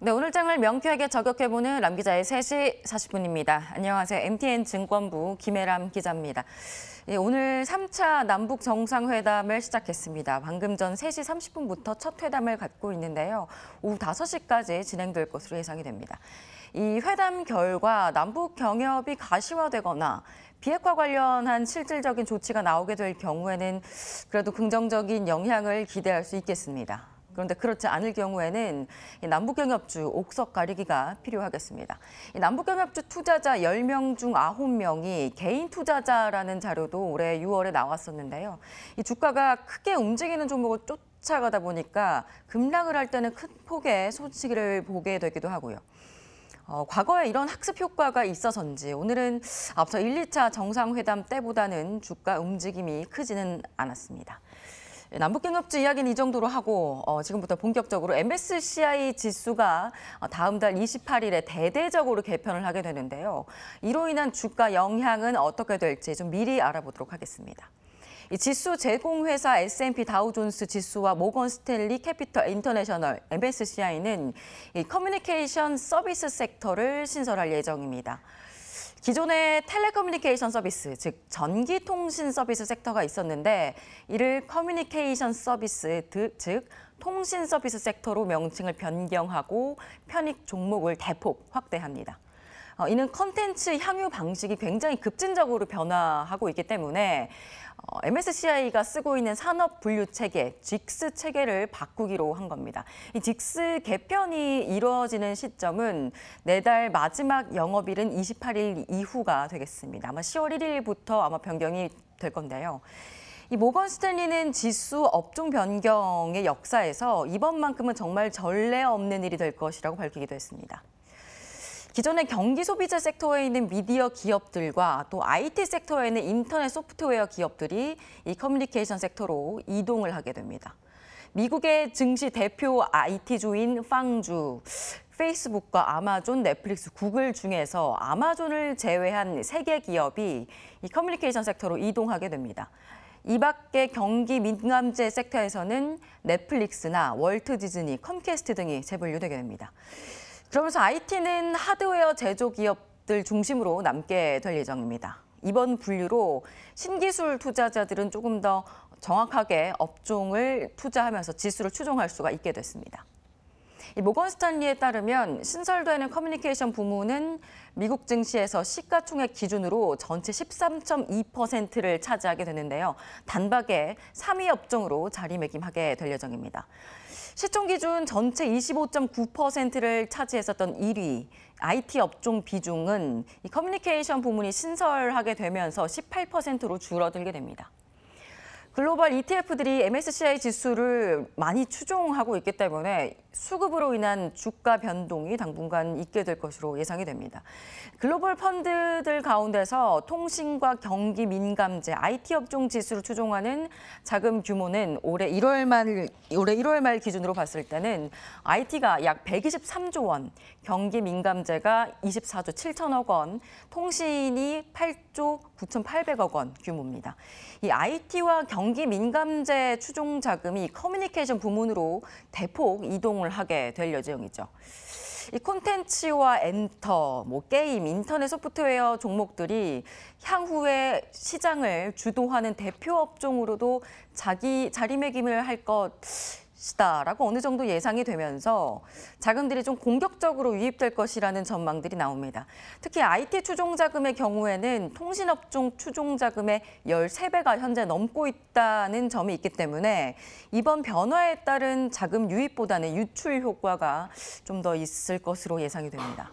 네, 오늘 장을 명쾌하게 저격해보는 람 기자의 3시 40분입니다. 안녕하세요. MTN증권부 김혜람 기자입니다. 예, 오늘 3차 남북 정상회담을 시작했습니다. 방금 전 3시 30분부터 첫 회담을 갖고 있는데요. 오후 5시까지 진행될 것으로 예상이 됩니다. 이 회담 결과 남북 경협이 가시화되거나 비핵화 관련한 실질적인 조치가 나오게 될 경우에는 그래도 긍정적인 영향을 기대할 수 있겠습니다. 그런데 그렇지 않을 경우에는 남북경협주 옥석 가리기가 필요하겠습니다. 남북경협주 투자자 10명 중 9명이 개인 투자자라는 자료도 올해 6월에 나왔었는데요. 이 주가가 크게 움직이는 종목을 쫓아가다 보니까 급락을 할 때는 큰 폭의 소식을 보게 되기도 하고요. 과거에 이런 학습 효과가 있어서인지 오늘은 앞서 1, 2차 정상회담 때보다는 주가 움직임이 크지는 않았습니다. 남북경협주 이야기는 이 정도로 하고 지금부터 본격적으로 MSCI 지수가 다음 달 28일에 대대적으로 개편을 하게 되는데요. 이로 인한 주가 영향은 어떻게 될지 좀 미리 알아보도록 하겠습니다. 이 지수 제공회사 S&P 다우존스 지수와 모건 스탠리 캐피털 인터내셔널 MSCI는 이 커뮤니케이션 서비스 섹터를 신설할 예정입니다. 기존의 텔레커뮤니케이션 서비스, 즉 전기통신 서비스 섹터가 있었는데 이를 커뮤니케이션 서비스, 즉 통신 서비스 섹터로 명칭을 변경하고 편익 종목을 대폭 확대합니다. 이는 컨텐츠 향유 방식이 굉장히 급진적으로 변화하고 있기 때문에 MSCI가 쓰고 있는 산업 분류 체계, 직스 체계를 바꾸기로 한 겁니다. 이 직스 개편이 이루어지는 시점은 내달 마지막 영업일은 28일 이후가 되겠습니다. 아마 10월 1일부터 아마 변경이 될 건데요. 이 모건 스탠리는 지수 업종 변경의 역사에서 이번만큼은 정말 전례 없는 일이 될 것이라고 밝히기도 했습니다. 기존의 경기 소비자 섹터에 있는 미디어 기업들과 또 IT 섹터에 있는 인터넷 소프트웨어 기업들이 이 커뮤니케이션 섹터로 이동을 하게 됩니다. 미국의 증시 대표 IT주인 빵주, 페이스북과 아마존, 넷플릭스, 구글 중에서 아마존을 제외한 3개 기업이 이 커뮤니케이션 섹터로 이동하게 됩니다. 이 밖에 경기 민감재 섹터에서는 넷플릭스나 월트 디즈니, 컴캐스트 등이 재분류되게 됩니다. 그러면서 IT는 하드웨어 제조 기업들 중심으로 남게 될 예정입니다. 이번 분류로 신기술 투자자들은 조금 더 정확하게 업종을 투자하면서 지수를 추종할 수가 있게 됐습니다. 이 모건 스탠리에 따르면 신설되는 커뮤니케이션 부문은 미국 증시에서 시가총액 기준으로 전체 13.2%를 차지하게 되는데요. 단박에 3위 업종으로 자리매김하게 될 예정입니다. 시총 기준 전체 25.9%를 차지했었던 1위 IT 업종 비중은 이 커뮤니케이션 부문이 신설하게 되면서 18%로 줄어들게 됩니다. 글로벌 ETF들이 MSCI 지수를 많이 추종하고 있기 때문에 수급으로 인한 주가 변동이 당분간 있게 될 것으로 예상이 됩니다. 글로벌 펀드들 가운데서 통신과 경기 민감재, IT 업종 지수를 추종하는 자금 규모는 올해 1월 말 기준으로 봤을 때는 IT가 약 123조 원, 경기 민감재가 24조 7천억 원, 통신이 8조 9,800억 원 규모입니다. 이 IT와 경기 민감재 추종 자금이 커뮤니케이션 부문으로 대폭 이동을 하게 될 예정이죠. 이 콘텐츠와 엔터, 게임, 인터넷 소프트웨어 종목들이 향후에 시장을 주도하는 대표 업종으로도 자리매김을 할 것이다라고 어느 정도 예상이 되면서 자금들이 좀 공격적으로 유입될 것이라는 전망들이 나옵니다. 특히 IT 추종 자금의 경우에는 통신업종 추종 자금의 13배가 현재 넘고 있다는 점이 있기 때문에 이번 변화에 따른 자금 유입보다는 유출 효과가 좀 더 있을 것으로 예상이 됩니다.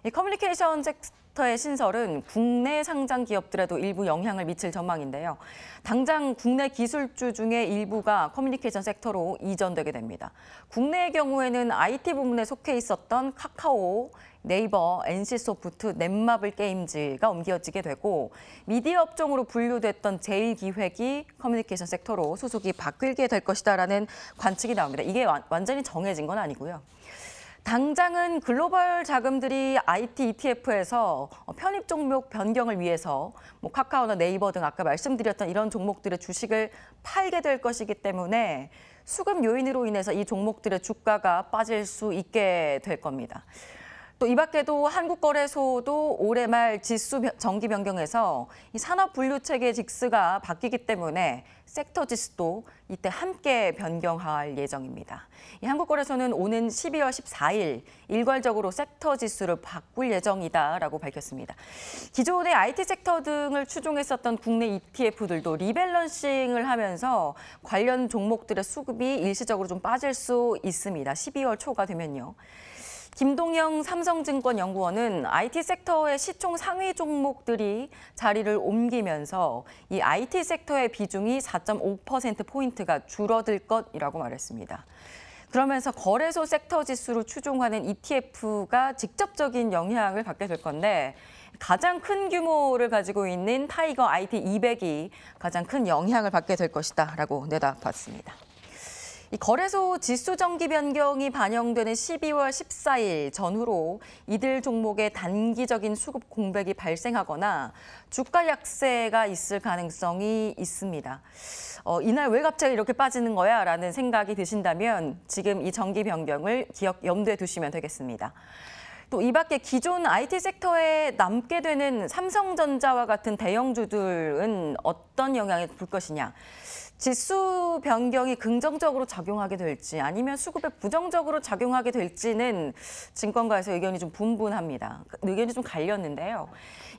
이 커뮤니케이션 섹터의 신설은 국내 상장 기업들에도 일부 영향을 미칠 전망인데요. 당장 국내 기술주 중에 일부가 커뮤니케이션 섹터로 이전되게 됩니다. 국내의 경우에는 IT 부문에 속해 있었던 카카오, 네이버, NC소프트, 넷마블 게임즈가 옮겨지게 되고 미디어 업종으로 분류됐던 제일기획이 커뮤니케이션 섹터로 소속이 바뀌게 될 것이다라는 관측이 나옵니다. 이게 완전히 정해진 건 아니고요. 당장은 글로벌 자금들이 IT ETF에서 편입 종목 변경을 위해서 카카오나 네이버 등 아까 말씀드렸던 이런 종목들의 주식을 팔게 될 것이기 때문에 수급 요인으로 인해서 이 종목들의 주가가 빠질 수 있게 될 겁니다. 또 이 밖에도 한국거래소도 올해 말 지수 정기 변경에서 이 산업 분류 체계 직스가 바뀌기 때문에 섹터 지수도 이때 함께 변경할 예정입니다. 이 한국거래소는 오는 12월 14일 일괄적으로 섹터 지수를 바꿀 예정이다라고 밝혔습니다. 기존의 IT 섹터 등을 추종했었던 국내 ETF들도 리밸런싱을 하면서 관련 종목들의 수급이 일시적으로 좀 빠질 수 있습니다. 12월 초가 되면요. 김동영 삼성증권 연구원은 IT 섹터의 시총 상위 종목들이 자리를 옮기면서 이 IT 섹터의 비중이 4.5%포인트가 줄어들 것이라고 말했습니다. 그러면서 거래소 섹터 지수를 추종하는 ETF가 직접적인 영향을 받게 될 건데 가장 큰 규모를 가지고 있는 타이거 IT 200이 가장 큰 영향을 받게 될 것이다라고 내다봤습니다. 이 거래소 지수 정기 변경이 반영되는 12월 14일 전후로 이들 종목의 단기적인 수급 공백이 발생하거나 주가 약세가 있을 가능성이 있습니다. 이날 왜 갑자기 이렇게 빠지는 거야? 라는 생각이 드신다면 지금 이 정기 변경을 염두에 두시면 되겠습니다. 또 이 밖에 기존 IT 섹터에 남게 되는 삼성전자와 같은 대형주들은 어떤 영향을 줄 것이냐. 지수 변경이 긍정적으로 작용하게 될지 아니면 수급에 부정적으로 작용하게 될지는 증권가에서 의견이 좀 분분합니다. 의견이 좀 갈렸는데요.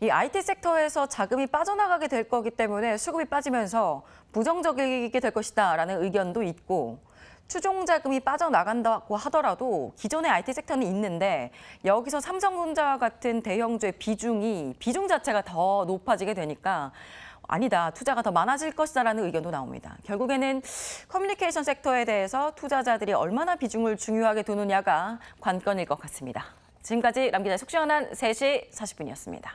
이 IT 섹터에서 자금이 빠져나가게 될 거기 때문에 수급이 빠지면서 부정적이게 될 것이다라는 의견도 있고 추종 자금이 빠져나간다고 하더라도 기존의 IT 섹터는 있는데 여기서 삼성전자와 같은 대형주의 비중 자체가 더 높아지게 되니까 아니다, 투자가 더 많아질 것이다라는 의견도 나옵니다. 결국에는 커뮤니케이션 섹터에 대해서 투자자들이 얼마나 비중을 중요하게 두느냐가 관건일 것 같습니다. 지금까지 람 기자의 속 시원한 3시 40분이었습니다.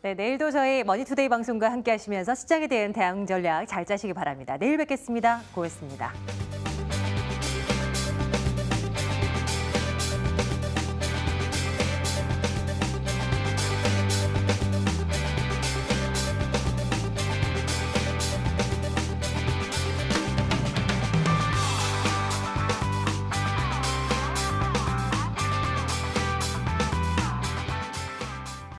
네, 내일도 저희 머니투데이 방송과 함께 하시면서 시장에 대한 대응 전략 잘 짜시기 바랍니다. 내일 뵙겠습니다. 고맙습니다.